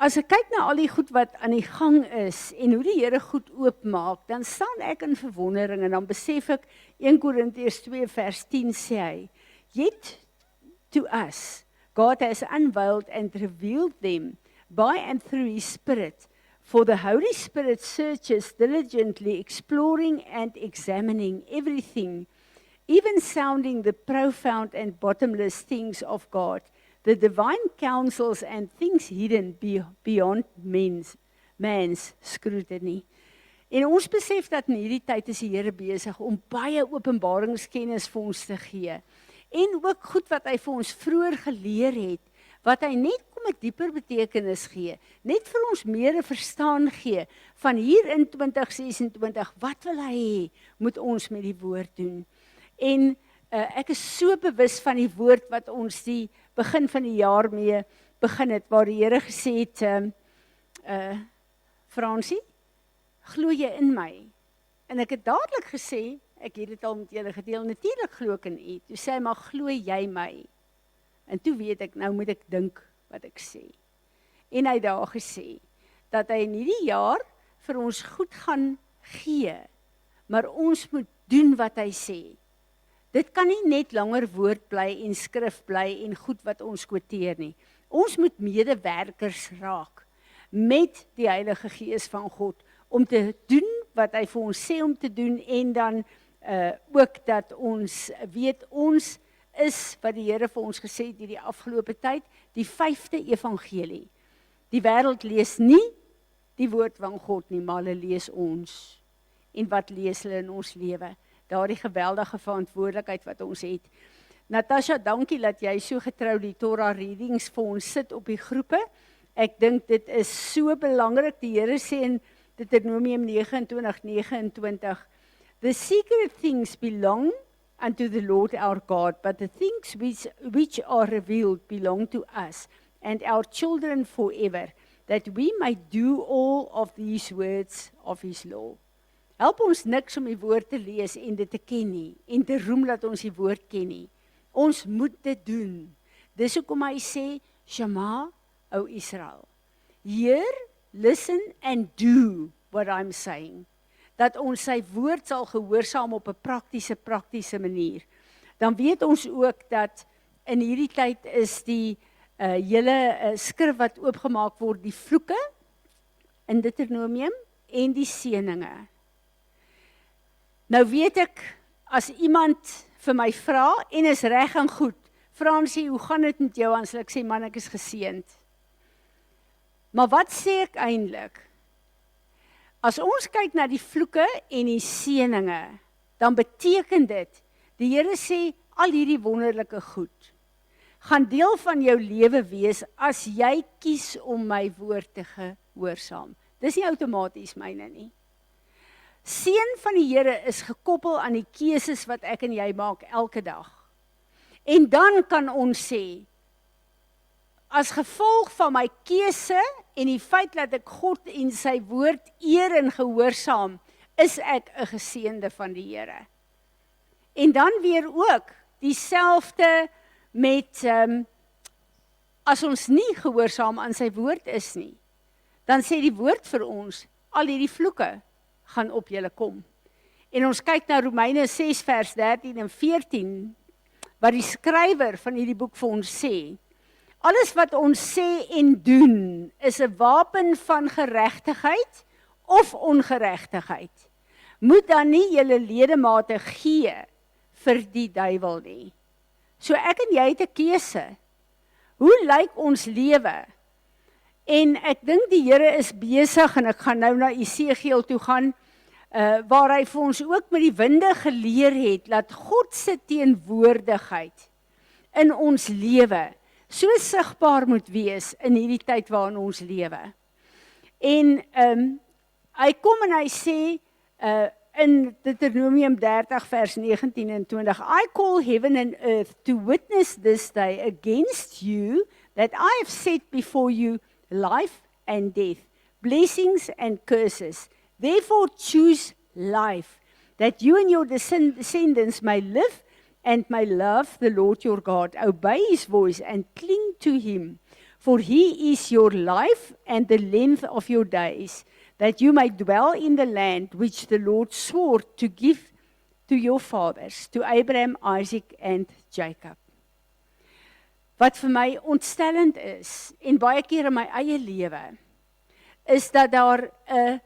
as ek kyk na al die goed wat aan die gang is, en hoe die Here goed oopmaak, dan staan ek in verwondering, en dan besef ek, 1 Korintiërs 2 vers 10 sê hy, yet to us, God has unveiled and revealed them by and through His Spirit. For the Holy Spirit searches diligently, exploring and examining everything, even sounding the profound and bottomless things of God, the divine counsels and things hidden beyond man's scrutiny. En ons besef dat in hierdie tyd is die Here besig om baie openbaringskennis vir ons te gee. En ook goed wat hy vir ons vroeër geleer het, wat hy net kom 'n dieper betekenis gee, net vir ons meer 'n verstaan gee, van hier in 2026, wat wil hy hê, moet ons met die woord doen. En ek is so bewus van die woord wat ons die begin van die jaar mee begin het, waar die Here gesê het, Fransie, glo jy in my? En ek het dadelik gesê, ek het dit al met julle gedeel, natuurlik glo ek in u. Toe sê hy, maar glo jy my? En toe weet ek, nou moet ek dink wat ek sê. En hy het daar gesê, dat hy in hierdie jaar vir ons goed gaan gee, maar ons moet doen wat hy sê. Dit kan nie net langer woord bly en skrif bly en goed wat ons quoteer nie. Ons moet medewerkers raak met die Heilige Gees van God, om te doen wat hy vir ons sê om te doen, en dan ook dat ons weet, ons is, wat die Here vir ons gesê het die afgelope tyd, die 5de evangelie. Die wêreld lees nie die woord van God nie, maar hulle lees ons. En wat lees hulle in ons lewe? Daardie geweldige verantwoordelikheid wat ons het. Natasha, dankie dat jy so getrou die Torah readings vir ons sit op die groepe. Ek dink dit is so belangrik. Die Here sê in Deuteronomium 29:29, the secret things belong unto the Lord our God, but the things which are revealed belong to us and our children forever, that we might do all of these words of His law. Help ons niks om die woord te lees en dit te ken nie, en te roem dat ons die woord ken nie. Ons moet dit doen. Dis hoekom hy sê, Shema, O Israel. Hear, listen and do what I'm saying. Dat ons sy woord sal gehoorsaam op 'n praktiese manier. Dan weet ons ook dat in hierdie tyd is die hele skrif wat oopgemaak word, die vloeke in Deuteronomium en die seëninge. Nou weet ek, as iemand vir my vra, en is reg en goed, Fransie, hoe gaan dit met jou? Dan sal ek sê, man, ek is geseënd. Maar wat sê ek eintlik? As ons kyk na die vloeke en die seëninge, dan beteken dit, die Here sê, al hierdie wonderlike goed, gaan deel van jou lewe wees, as jy kies om my woord te gehoorsaam. Dis nie outomaties myne nie. Seën van die Here is gekoppel aan die keuses wat ek en jy maak elke dag. En dan kan ons sê, as gevolg van my keuse en die feit dat ek God en sy woord eer en gehoorsaam, is ek 'n geseënde van die Here. En dan weer ook dieselfde met as ons nie gehoorsaam aan sy woord is nie, dan sê die woord vir ons, al hierdie vloeke gaan op julle kom. En ons kyk na Romeine 6 vers 13 en 14, wat die skrywer van hierdie boek vir ons sê, alles wat ons sê en doen, is 'n wapen van geregtigheid of ongeregtigheid. Moet dan nie julle ledemate gee vir die duiwel nie. So ek en jy het 'n keuse. Hoe lyk ons lewe? En ek dink die Here is besig, en ek gaan nou na Esegiel toe gaan, waar hy vir ons ook met die winde geleer het, dat God se teenwoordigheid in ons lewe so sigbaar moet wees in hierdie tyd waarin ons lewe. En hy kom en hy sê in Deuteronomium 30 vers 19 en 20, I call heaven and earth to witness this day against you, that I have set before you life and death, blessings and curses. Therefore choose life, that you and your descendants may live and may love the Lord your God, obey His voice and cling to Him. For he is your life and the length of your days, that you may dwell in the land which the Lord swore to give to your fathers, to Abraham, Isaac and Jacob. Wat vir my ontstellend is, en baie keer in my eie lewe, is dat daar 'n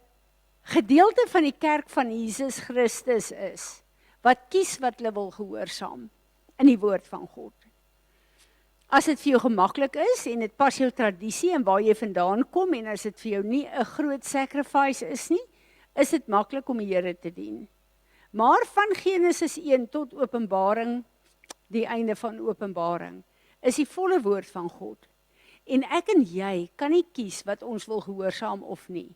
gedeelte van die kerk van Jesus Christus is, wat kies wat hulle wil gehoorsaam in die woord van God. As dit vir jou gemaklik is, en dit pas jou tradisie en waar jy vandaan kom, en as dit vir jou nie 'n groot sacrifice is nie, is dit maklik om die Here te dien. Maar van Genesis 1 tot Openbaring, die einde van Openbaring, is die volle woord van God. En ek en jy kan nie kies wat ons wil gehoorsaam of nie.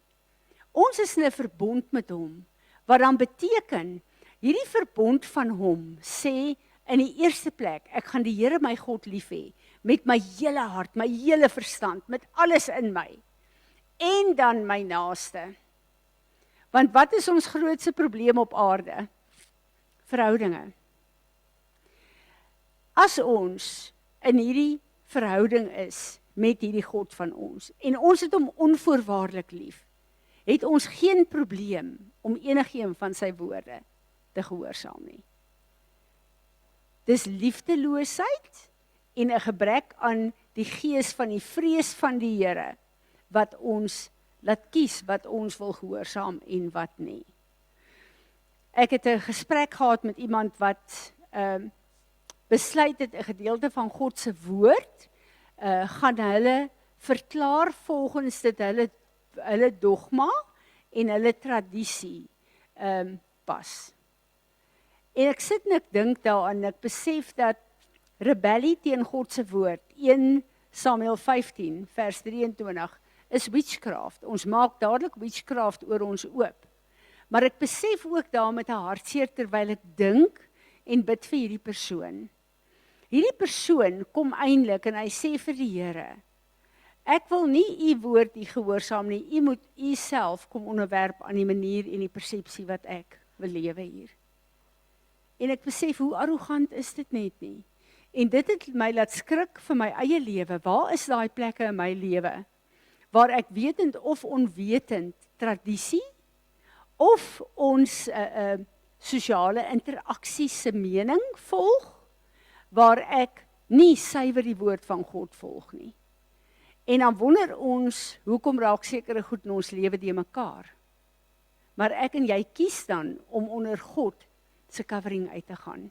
Ons is in 'n verbond met hom, wat dan beteken, hierdie verbond van hom sê in die eerste plek, ek gaan die Here my God lief hê, met my hele hart, my hele verstand, met alles in my, en dan my naaste. Want wat is ons grootste probleem op aarde? Verhoudinge. As ons in hierdie verhouding is met hierdie God van ons, en ons het hom onvoorwaardelik lief, het ons geen probleem om enigiemand van sy woorde te gehoorsaam nie. Dis liefdeloosheid en 'n gebrek aan die gees van die vrees van die Here, wat ons laat kies wat ons wil gehoorsaam en wat nie. Ek het 'n gesprek gehad met iemand wat besluit het 'n gedeelte van God se woord gaan hulle verklaar volgens dit hulle dogma en hulle tradisie pas. En ek sit en ek dink daaraan, ek besef dat rebellie teen God se woord, 1 Samuel 15 vers 23, is witchcraft. Ons maak dadelik witchcraft oor ons oop. Maar ek besef ook daar met 'n hartseer terwyl ek dink en bid vir hierdie persoon. Hierdie persoon kom eintlik en hy sê vir die Here, ek wil nie u woord hier gehoorsaam nie, u moet u self kom onderwerp aan die manier en die persepsie wat ek wil lewe hier. En ek besef hoe arrogant is dit net nie. En dit het my laat skrik vir my eie lewe. Waar is daai plekke in my lewe waar ek wetend of onwetend tradisie of ons sosiale interaksies se mening volg, waar ek nie suiwer die woord van God volg nie. En dan wonder ons, hoekom raak sekere goed in ons lewe die mekaar? Maar ek en jy kies dan om onder God se covering uit te gaan.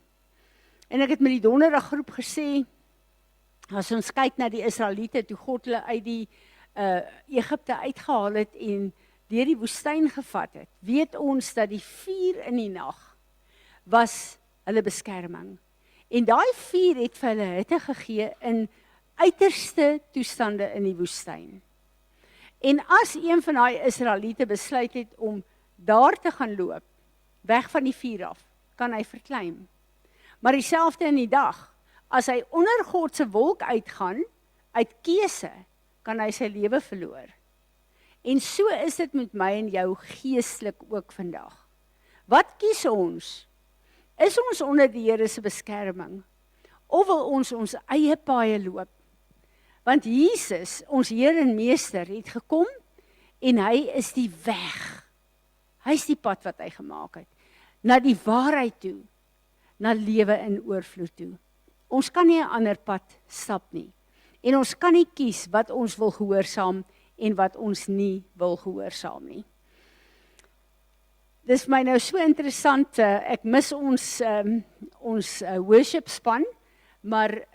En ek het met die donderdag groep gesê, as ons kyk na die Israeliete, toe God hulle uit die Egipte uitgehaal het en deur die woestyn gevat het, weet ons dat die vuur in die nag was hulle beskerming. En daai vuur het vir hulle hitte gegee in uiterste toestande in die woestyn. En as een van daai Israeliete besluit het om daar te gaan loop, weg van die vuur af, kan hy verkleim. Maar dieselfde in die dag, as hy onder God se wolk uitgaan, uit keuse, kan hy sy lewe verloor. En so is dit met my en jou geestelik ook vandag. Wat kies ons? Is ons onder die Here se beskerming? Of wil ons eie paaie loop? Want Jesus, ons Heer en Meester, het gekom en hy is die weg. Hy is die pad wat hy gemaak het. Na die waarheid toe, na lewe in oorvloed toe. Ons kan nie 'n ander pad stap nie. En ons kan nie kies wat ons wil gehoorsaam en wat ons nie wil gehoorsaam nie. Dis my nou so interessant, ek mis ons worship span, maar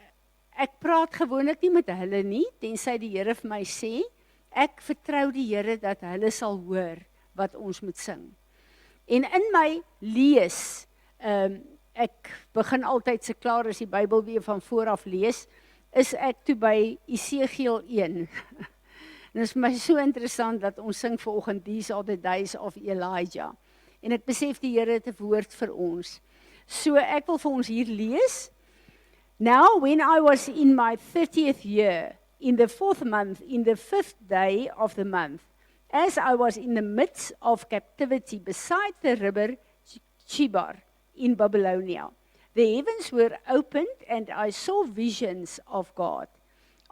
ek praat gewoonlik nie met hulle nie, tensy die Here vir my sê, ek vertrou die Here dat hulle sal hoor wat ons moet sing. En in my lees, ek begin altyd so klaar as die Bybel weer van vooraf lees, is ek toe by Esegiel 1. En dit is my so interessant dat ons sing vanoggend, These are the days of Elijah. En ek besef die Here het 'n woord vir ons. So ek wil vir ons hier lees. Now when I was in my 30th year, in the 4th month, in the 5th day of the month, as I was in the midst of captivity beside the river Chebar in Babylonia, the heavens were opened and I saw visions of God.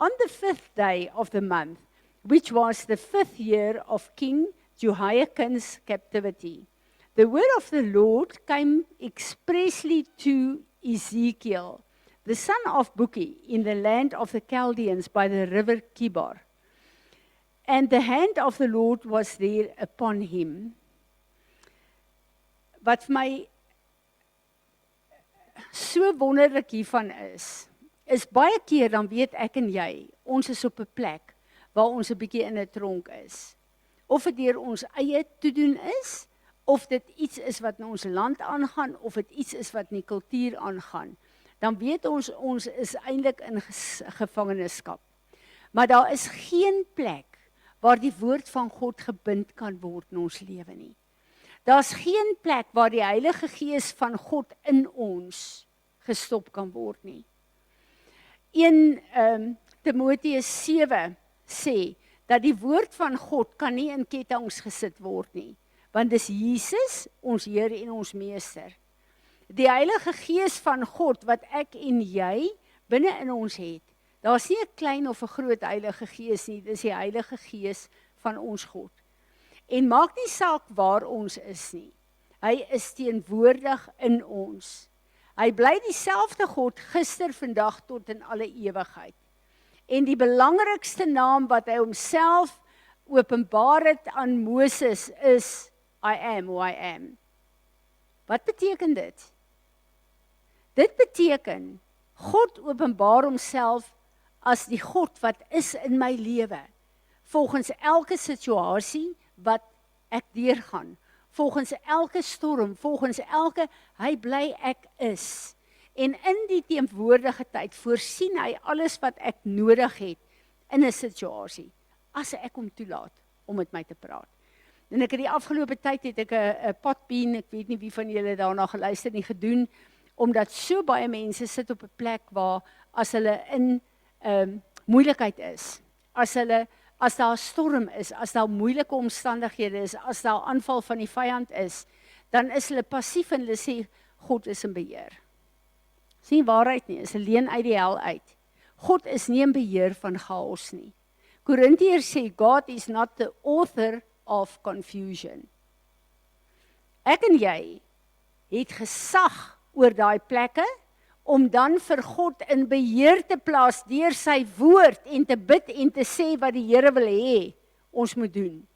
On the 5th day of the month, which was the 5th year of King Jehoiakim's captivity, the word of the Lord came expressly to Ezekiel, the son of Buki, in the land of the Chaldeans by the river Kibar. And the hand of the Lord was there upon him. Wat vir my so wonderlik hiervan is baie keer dan weet ek en jy, ons is op 'n plek waar ons 'n bietjie in 'n tronk is. Of dit deur ons eie toedoen is, of dit iets is wat in ons land aangaan, of dit iets is wat in die kultuur aangaan, dan weet ons is eintlik in gevangenskap. Maar daar is geen plek waar die woord van God gebind kan word in ons lewe nie. Daar's geen plek waar die Heilige Gees van God in ons gestop kan word nie. 1 Timoteus 7 sê, dat die woord van God kan nie in kettinge gesit word nie, want dis Jesus, ons Here en ons Meester. Die Heilige Gees van God, wat ek en jy binne in ons het, daar's nie 'n klein of 'n groot Heilige Gees nie, dis die Heilige Gees van ons God. En maak nie saak waar ons is nie, hy is teenwoordig in ons. Hy bly dieselfde God gister, vandag tot in alle ewigheid. En die belangrikste naam wat hy homself openbaar het aan Moses is I am who I am. Wat beteken dit? Dit beteken God openbaar homself as die God wat is in my lewe, volgens elke situasie wat ek deurgaan, volgens elke storm, volgens elke hy bly ek is. En in die teenwoordige tyd voorsien hy alles wat ek nodig het in 'n situasie, as ek hom toelaat om met my te praat. En ek het die afgelope tyd het ek 'n potpien, ek weet nie wie van julle daarna geluister nie, gedoen, omdat so baie mense sit op 'n plek waar as hulle in moeilikheid is, as daar 'n storm is, as daar moeilike omstandighede is, as daar aanval van die vyand is, dan is hulle passief en hulle sê God is in beheer. Dis nie waarheid nie, is 'n leuen uit die hel uit. God is nie in beheer van chaos nie. Korintiërs sê God is not the author of confusion. Ek en jy het gesag oor daai plekke om dan vir God in beheer te plaas deur sy woord en te bid en te sê wat die Here wil hê ons moet doen.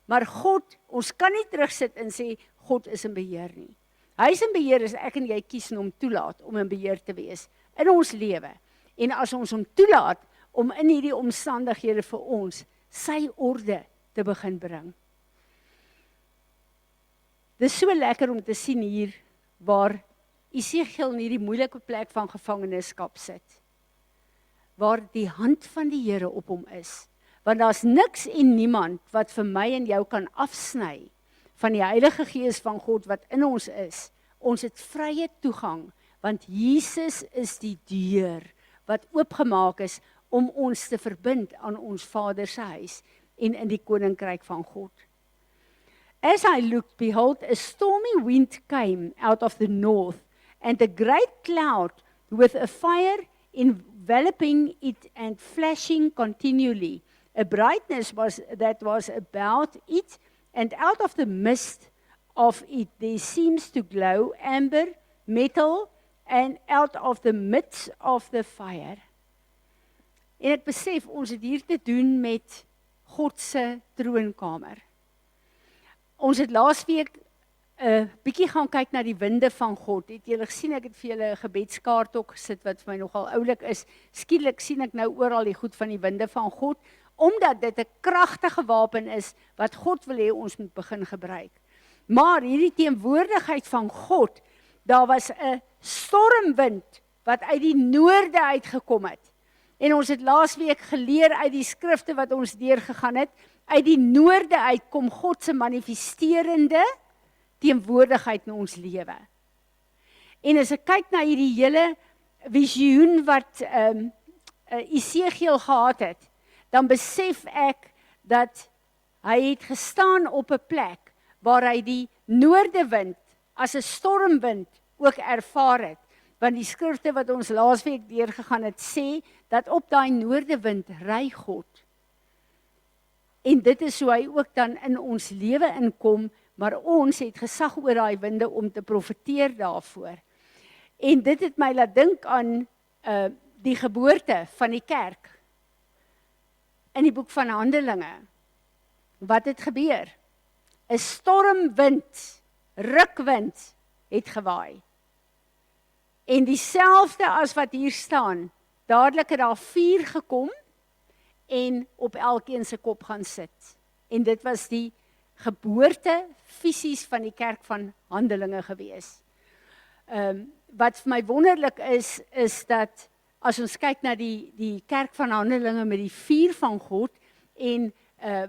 Maar God, ons kan nie terugsit en sê God is in beheer nie. Hy is in beheer as ek en jy kies om toelaat om in beheer te wees in ons lewe. En as ons hom toelaat om in hierdie omstandighede vir ons sy orde te begin bring. Dis so lekker om te sien hier waar Esegiel in hierdie moeilike plek van gevangenskap sit. Waar die hand van die Here op hom is. Want daar's niks en niemand wat vir my en jou kan afsny van die Heilige Gees van God wat in ons is. Ons het vrye toegang, want Jesus is die deur wat oopgemaak is om ons te verbind aan ons Vader se huis en in die koninkryk van God. As I looked, behold, a stormy wind came out of the north, and a great cloud with a fire enveloping it and flashing continually. A brightness was about it, and out of the midst of it there seems to glow amber, metal, and out of the midst of the fire. En ek besef, ons het hier te doen met God se troonkamer. Ons het laasweek 'n bietjie gaan kyk na die winde van God. Het julle gesien, ek het vir julle 'n gebedskaart ook gesit wat vir my nogal oulik is. Skielik sien ek nou oral die goed van die winde van God, omdat dit 'n kragtige wapen is wat God wil hê ons moet begin gebruik. Maar hierdie teenwoordigheid van God, daar was 'n stormwind wat uit die noorde uitgekom het. En ons het laasweek geleer uit die skrifte wat ons deurgegaan het, uit die noorde uitkom God se manifesterende teenwoordigheid in ons lewe. En as ek kyk na hierdie hele visioen wat Esegiel gehad het, dan besef ek dat hy het gestaan op 'n plek waar hy die noordewind as 'n stormwind ook ervaar het. Want die skrifte wat ons laasweek deurgegaan het sê dat op daai noordewind ry God. En dit is hoe hy ook dan in ons lewe inkom, maar ons het gesag oor daai winde om te profeteer daarvoor. En dit het my laat dink aan die geboorte van die kerk. In die boek van Handelinge. Wat het gebeur? 'n stormwind, rukwind het gewaai. En dieselfde as wat hier staan, dadelik het daar 4 gekom en op elkeen se kop gaan sit. En dit was die geboorte fisies van die kerk van Handelinge gewees. Wat vir my wonderlik is dat as ons kyk na die kerk van Handelinge met die vuur van God en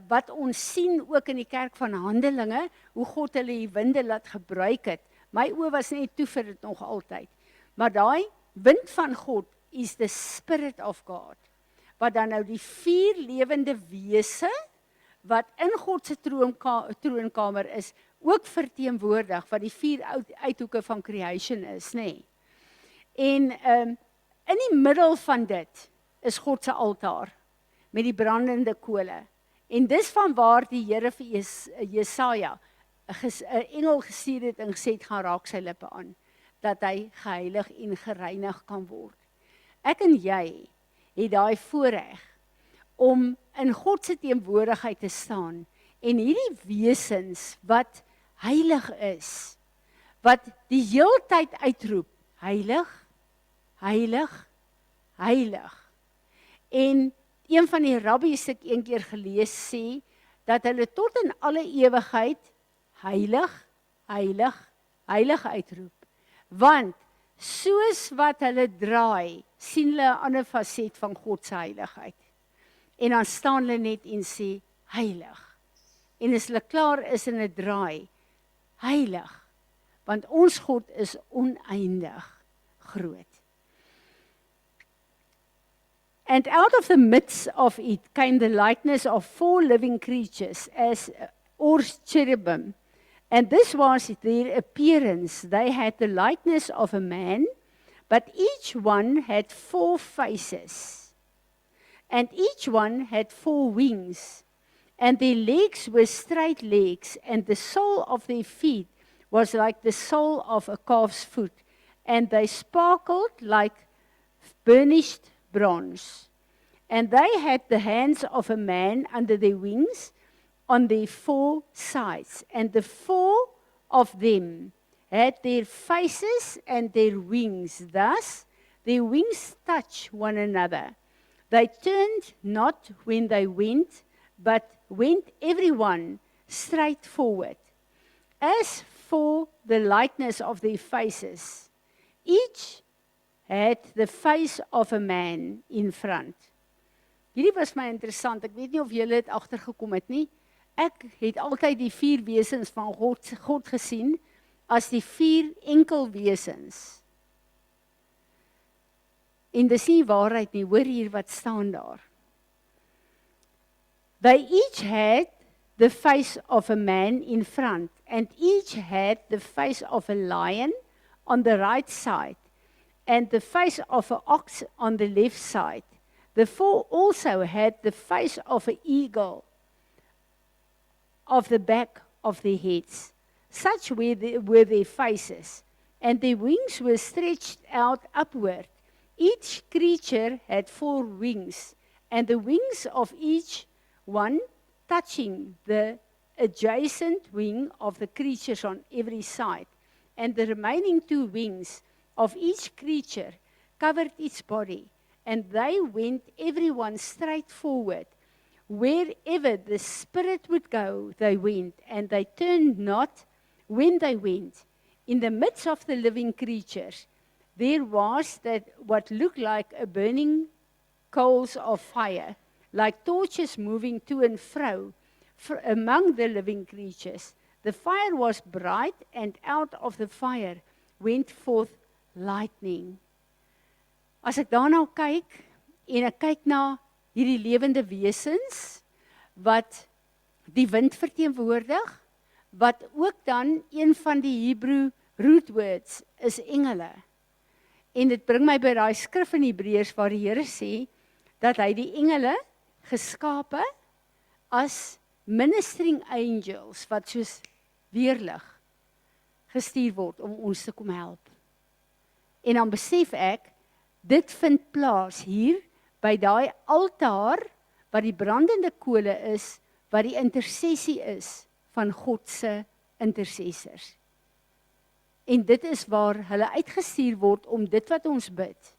wat ons sien ook in die kerk van Handelinge, hoe God hulle die winde laat gebruik het. My oë was net toe vir dit nog altyd. Maar daai wind van God is the Spirit of God. Wat dan nou die 4 lewende wese wat in God se troonkamer is, ook verteenwoordig wat die 4 uithoeke van creation is, nê. En in die middel van dit is God se altaar met die brandende kole. En dis van waar die Here vir Jesaja 'n engel gestuur het en gesê het, gaan raak sy lippe aan, dat hy geheilig en gereinig kan word. Ek en jy het daai voorreg om in God se teenwoordigheid te staan en hierdie wesens wat heilig is, wat die heeltyd uitroep, heilig, heilig, heilig. En een van die rabbies het ek eendag gelees sê, dat hulle tot in alle ewigheid heilig, heilig, heilig uitroep. Want soos wat hulle draai, sien hulle 'n ander faset van God se heiligheid. En dan staan hulle net en sê, heilig. En as hulle klaar is in 'n draai, heilig. Want ons God is oneindig groot. And out of the midst of it came the likeness of 4 living creatures or cherubim. And this was their appearance. They had the likeness of a man, but each one had 4 faces. And each one had 4 wings. And their legs were straight legs, and the sole of their feet was like the sole of a calf's foot. And they sparkled like burnished bronze. And they had the hands of a man under their wings on their 4 sides. And the 4 of them had their faces and their wings. Thus, their wings touched one another. They turned not when they went, but went everyone straight forward. As for the likeness of their faces, each had the face of a man in front. Hierdie was my interessant. Ek weet nie of julle dit agtergekom het nie. Ek het altyd die 4 wesens van God gesien as die 4 enkelwesens. En dis nie waarheid nie, hoor hier wat staan daar. They each had the face of a man in front, and each had the face of a lion on the right side, and the face of an ox on the left side. The 4 also had the face of an eagle of the back of their heads. Such were their faces, and their wings were stretched out upward. Each creature had 4 wings, and the wings of each one touching the adjacent wing of the creatures on every side. And the remaining 2 wings of each creature covered its body. And they went everyone straight forward. Wherever the Spirit would go, they went, and they turned not when they went. In the midst of the living creatures, there was that what looked like a burning coals of fire, like torches moving to and fro among the living creatures. The fire was bright, and out of the fire went forth lightning. As ek daarna kyk, en ek kyk na hierdie lewende wesens, wat die wind verteenwoordig, wat ook dan een van die Hebrew root words is engele. En dit bring my by daai skrif in Hebreërs waar die Here sê, dat hy die engele geskape as ministering angels wat soos weerlig gestuur word om ons te kom help. En dan besef ek, dit vind plaas hier by daai altaar wat die brandende kole is, wat die intersessie is van God se intercessors. En dit is waar hulle uitgestuur word om dit wat ons bid,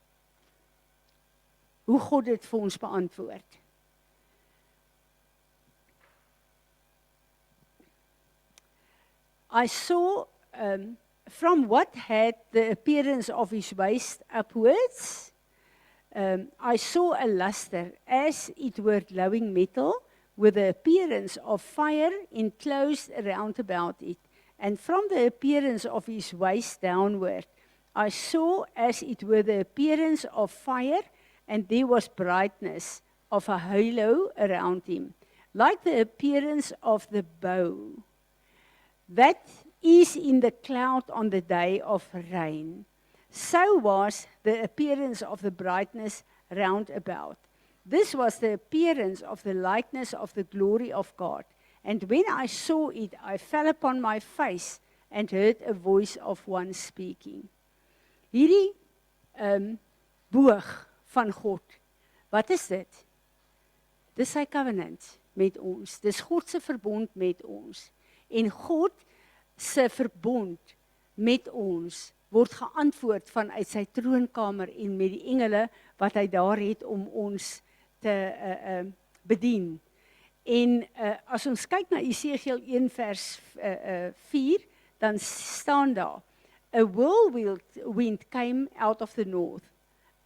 hoe God dit vir ons beantwoord. I saw, from what had the appearance of his waist upwards, I saw a luster as it were glowing metal with the appearance of fire enclosed around about it. And from the appearance of his waist downward, I saw as it were the appearance of fire, and there was brightness of a halo around him, like the appearance of the bow that is in the cloud on the day of rain. So was the appearance of the brightness round about. This was the appearance of the likeness of the glory of God. And when I saw it, I fell upon my face and heard a voice of one speaking. Hierdie boog van God, wat is dit? Dis sy covenant met ons. Dis God se verbond met ons. En God se verbond met ons word geantwoord vanuit sy troonkamer en met die engele wat hy daar het om ons te bedien. En as ons kyk na Esegiel 1 vers 4, dan staan daar, a whirlwind came out of the north,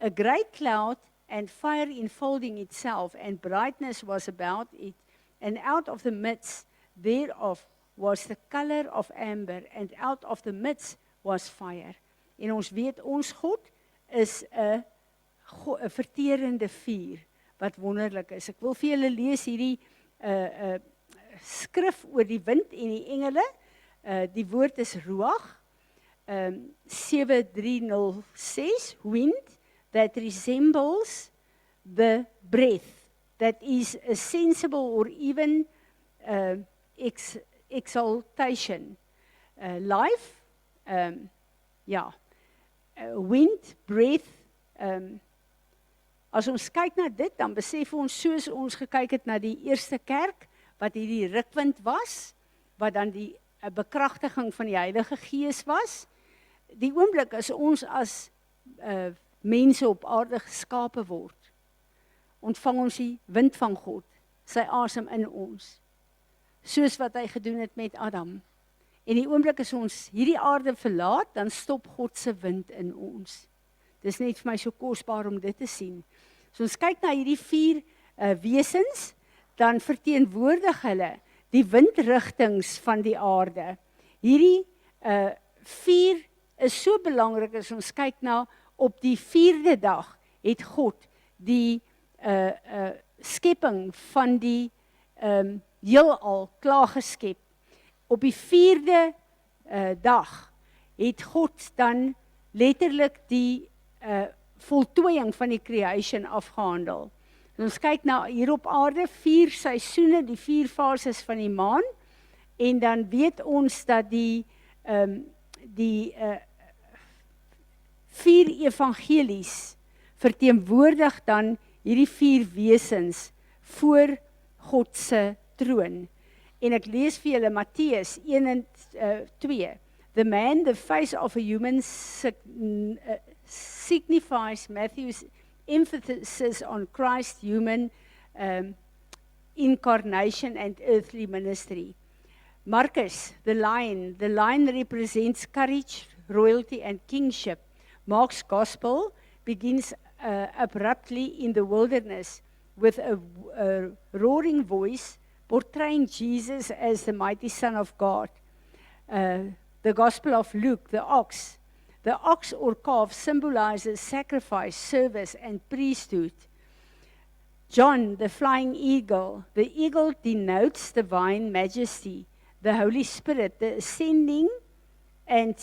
a great cloud and fire enfolding itself, and brightness was about it, and out of the midst thereof was the color of amber, and out of the midst was fire. En ons weet, ons God is 'n verterende vuur, wat wonderlik is. Ek wil vir julle lees hierdie skrif oor die wind en die engele. Die woord is ruach, 7306, wind that resembles the breath, that is a sensible or even exaltation. Life, wind, breath. As ons kyk na dit, dan besef ons soos ons gekyk het na die eerste kerk, wat hierdie rukwind was, wat dan die bekragtiging van die Heilige Gees was. Die oomblik as ons as mense op aarde geskape word, ontvang ons die wind van God, sy asem in ons, soos wat hy gedoen het met Adam. En die oomblik as ons hierdie aarde verlaat, dan stop God se wind in ons. Dis net vir my so kosbaar om dit te sien. So ons kyk na hierdie 4 wesens, dan verteenwoordig hulle die windrigtings van die aarde. Hierdie 4 is so belangrik as ons kyk na, op die 4de dag het God die skepping van die heelal klaar geskep. Op die 4de dag het God dan letterlik die voltooiing van die creation afgehandel. En ons kyk na hier op aarde 4 seisoene, die 4 fases van die maan, en dan weet ons dat die 4 evangelies verteenwoordig dan hierdie 4 wesens voor God se troon. En ek lees vir julle Matteus 1 en 2. The man, the face of a human signifies Matthew's emphasis on Christ's human incarnation and earthly ministry. Marcus, the lion represents courage, royalty and kingship. Mark's gospel begins abruptly in the wilderness with a roaring voice portraying Jesus as the mighty Son of God. The Gospel of Luke, the ox or calf symbolizes sacrifice, service and priesthood. John, the flying eagle, the eagle denotes divine majesty. The Holy Spirit, the ascending and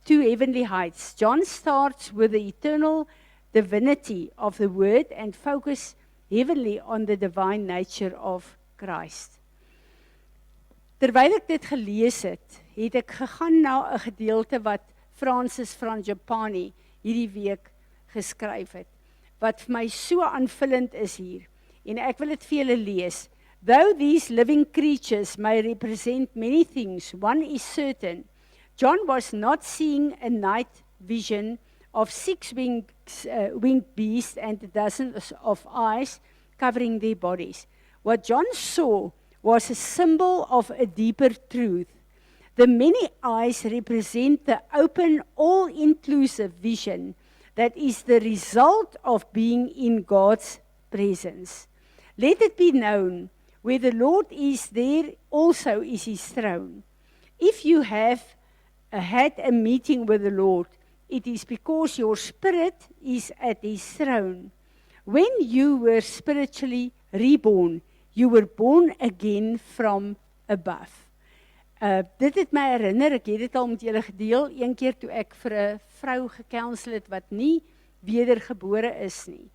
to heavenly heights. John starts with the divinity of the word and focus heavily on the divine nature of Christ. Terwyl ek dit gelees het, het ek gegaan na 'n gedeelte wat Francis Frangipani hierdie week geskryf het, wat vir my so aanvullend is hier, en ek wil dit vir julle lees. Though these living creatures may represent many things, one is certain. John was not seeing a night vision of 6 winged beasts and a dozen of eyes covering their bodies. What John saw was a symbol of a deeper truth. The many eyes represent the open, all-inclusive vision that is the result of being in God's presence. Let it be known, where the Lord is, there also is his throne. If you have had a meeting with the Lord, it is because your spirit is at his throne. When you were spiritually reborn, you were born again from above. Dit het my herinner, ek het dit al met julle gedeel, een keer toe ek vir 'n vrou gekounsel het wat nie wedergebore is nie.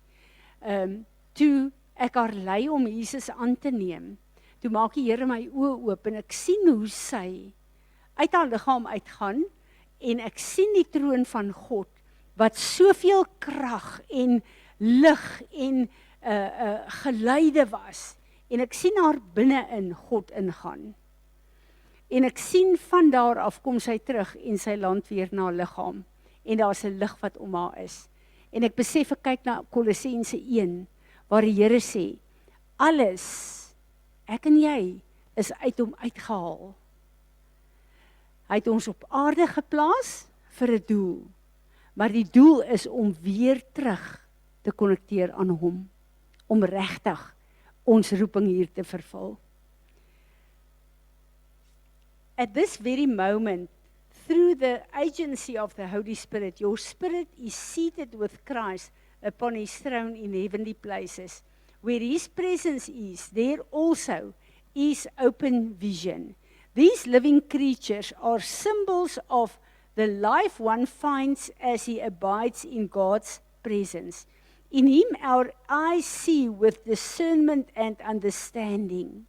Toe ek haar lei om Jesus aan te neem, toe maak die Here my oë oop en ek sien hoe sy uit haar liggaam uitgaan en ek sien die troon van God wat soveel krag en lig en geluide was en ek sien haar binne in God ingaan. En ek sien van daar af kom sy terug en sy land weer na haar liggaam en daar's 'n lig wat om haar is. En ek besef ek kyk na Kolossense 1 waar die Here sê, alles, ek en jy, is uit hom uitgehaal. Hy het ons op aarde geplaas vir 'n doel, maar die doel is om weer terug te konnekteer aan hom, om regtig ons roeping hier te vervul. At this very moment, through the agency of the Holy Spirit, your spirit is seated with Christ upon his throne in heavenly places. Where his presence is, there also is open vision. These living creatures are symbols of the life one finds as he abides in God's presence. In him our eyes see with discernment and understanding.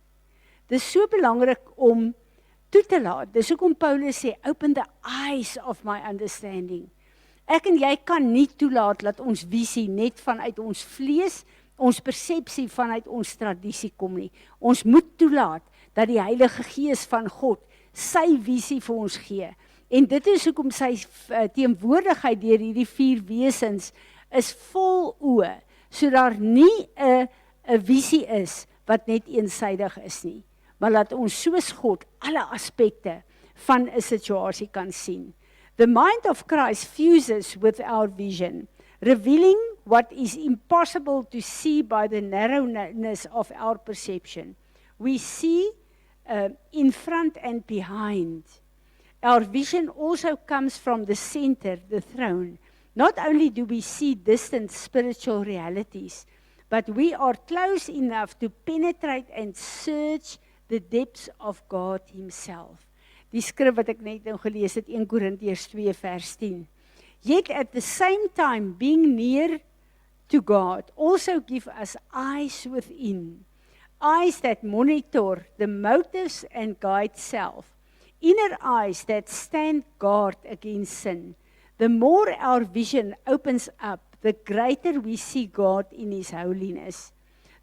Dit is so belangrik om toe te laat. Dis hoekom Paulus sê, open the eyes of my understanding. Ek en jy kan nie toelaat dat ons visie net vanuit ons vlees, ons persepsie vanuit ons tradisie kom nie. Ons moet toelaat dat die Heilige Gees van God sy visie vir ons gee. En dit is hoekom sy teenwoordigheid deur hierdie 4 wesens is vol oë, so daar nie 'n visie is wat net eensydig is nie, maar laat ons soos God alle aspekte van 'n situasie kan sien. The mind of Christ fuses with our vision, revealing what is impossible to see by the narrowness of our perception. We see in front and behind. Our vision also comes from the center, the throne. Not only do we see distant spiritual realities, but we are close enough to penetrate and search the depths of God himself. Die skrif wat ek net nou gelees het, 1 Korintiërs 2 vers 10. Yet at the same time, being near to God also give us eyes within. Eyes that monitor the motives and guide self. Inner eyes that stand guard against sin. The more our vision opens up, the greater we see God in his holiness.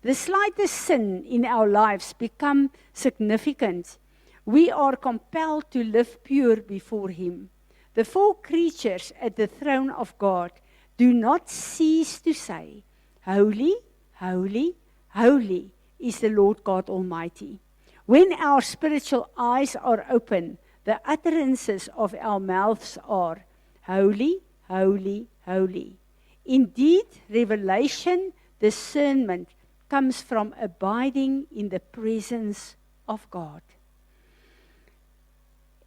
The slightest sin in our lives become significant. We are compelled to live pure before him. The 4 creatures at the throne of God do not cease to say, Holy, holy, holy is the Lord God Almighty. When our spiritual eyes are open, the utterances of our mouths are, Holy, holy, holy. Indeed, revelation, discernment, comes from abiding in the presence of God.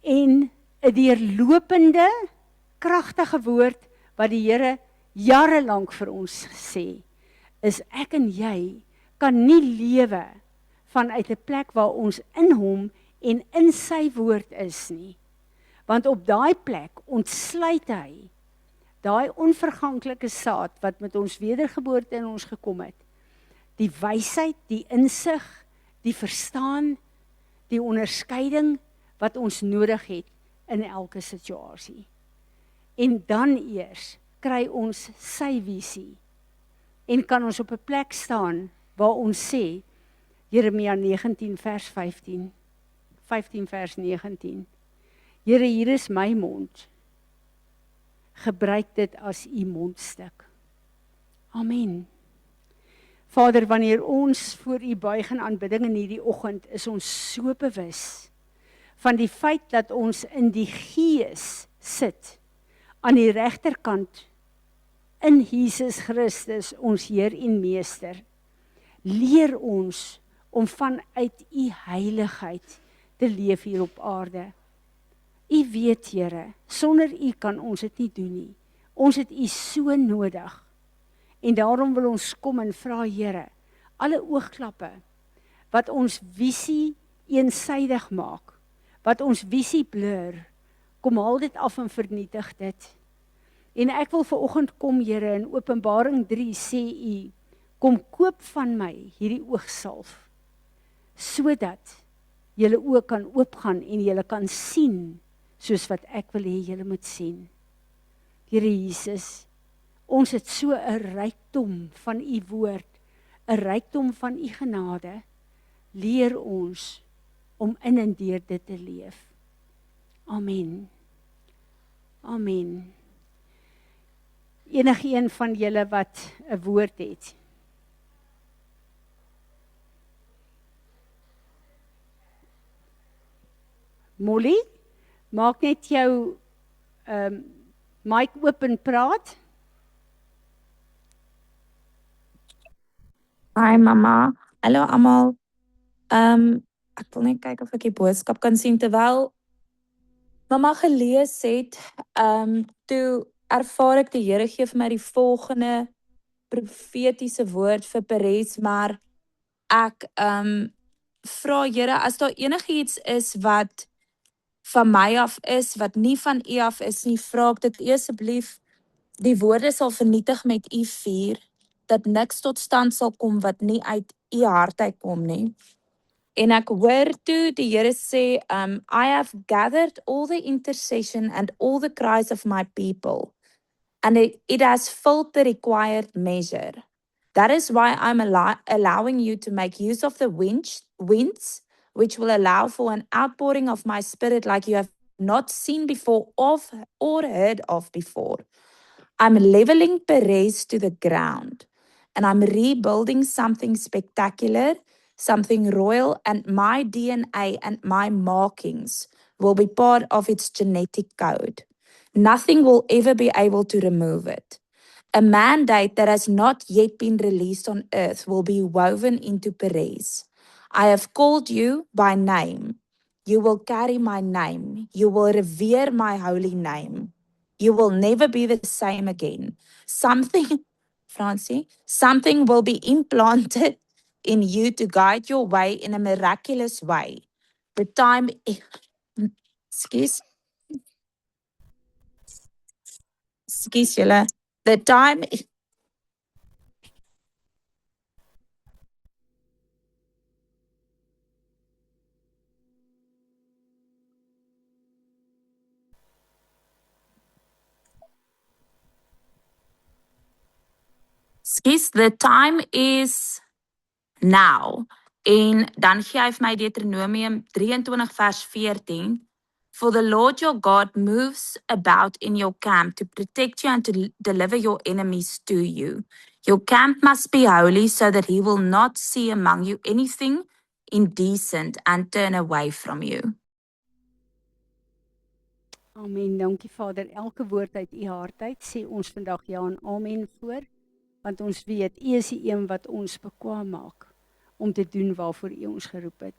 En 'n deurlopende, kragtige woord wat die Here jare lank vir ons sê, is ek en jy kan nie lewe vanuit 'n plek waar ons in hom en in sy woord is nie. Want op daai plek ontsluit hy daai onverganklike saad wat met ons wedergeboorte in ons gekom het, die wysheid, die insig, die verstaan, die onderskeiding wat ons nodig het in elke situasie. En dan eers kry ons sy visie en kan ons op 'n plek staan waar ons sê, Jeremia 19 vers 15 vers 19, Here, hier is my mond, gebruik dit as u mondstuk. Amen. Vader, wanneer ons voor u buig in aanbidding in hierdie oggend, is ons so bewus van die feit dat ons in die Gees sit, aan die regterkant, in Jesus Christus, ons Heer en Meester. Leer ons om vanuit u heiligheid te leef hier op aarde. U weet, Here, sonder u kan ons dit nie doen nie. Ons het u so nodig. En daarom wil ons kom en vra, Here, alle oogklappe wat ons visie eensydig maak, wat ons visie blur, kom haal dit af en vernietig dit. En ek wil vanoggend kom, Here, in Openbaring 3 sê u, kom koop van my hierdie oogsalf, sodat julle oë kan oopgaan en julle kan sien, soos wat ek wil hê julle moet sien. Here Jesus, ons het so 'n rykdom van u woord, 'n rykdom van u genade. Leer ons om in en deur dit te leef. Amen. Amen. Enige een van julle wat 'n woord het. Molly, maak net jou mic oop en praat. Hi mama, hallo almal. Ek wil net kyk of ek die boodskap kan sien terwyl mama gelees het. Toe ervaar ek die Here gee vir my die volgende profetiese woord vir Perez, maar ek vra Here, as daar enigiets is wat van my af is, wat nie van u af is nie, vra ek dit asseblief, die woorde sal vernietig met u vuur, dat niks tot stand sal kom wat nie uit u hart uitkom nie. En ek hoor toe die Here sê, I have gathered all the intercession and all the cries of my people, and it has filled the required measure. That is why I'm allowing you to make use of the winds, which will allow for an outpouring of my spirit like you have not seen before or heard of before. I'm leveling Perez to the ground, and I'm rebuilding something spectacular, something royal, and my DNA and my markings will be part of its genetic code. Nothing will ever be able to remove it. A mandate that has not yet been released on earth will be woven into Perez. I have called you by name. You will carry my name. You will revere my holy name. You will never be the same again. Something will be implanted in you to guide your way in a miraculous way. The time, excuse julle. The time, the time is now. En dan gee hy vir my Deuteronomium 23 vers 14. For the Lord your God moves about in your camp to protect you and to deliver your enemies to you. Your camp must be holy so that he will not see among you anything indecent and turn away from you. Amen, dankie Vader. Elke woord uit u hart uit sê ons vandag ja en amen voor, want ons weet u is die een wat ons bekwaam maak om te doen waarvoor u ons geroep het.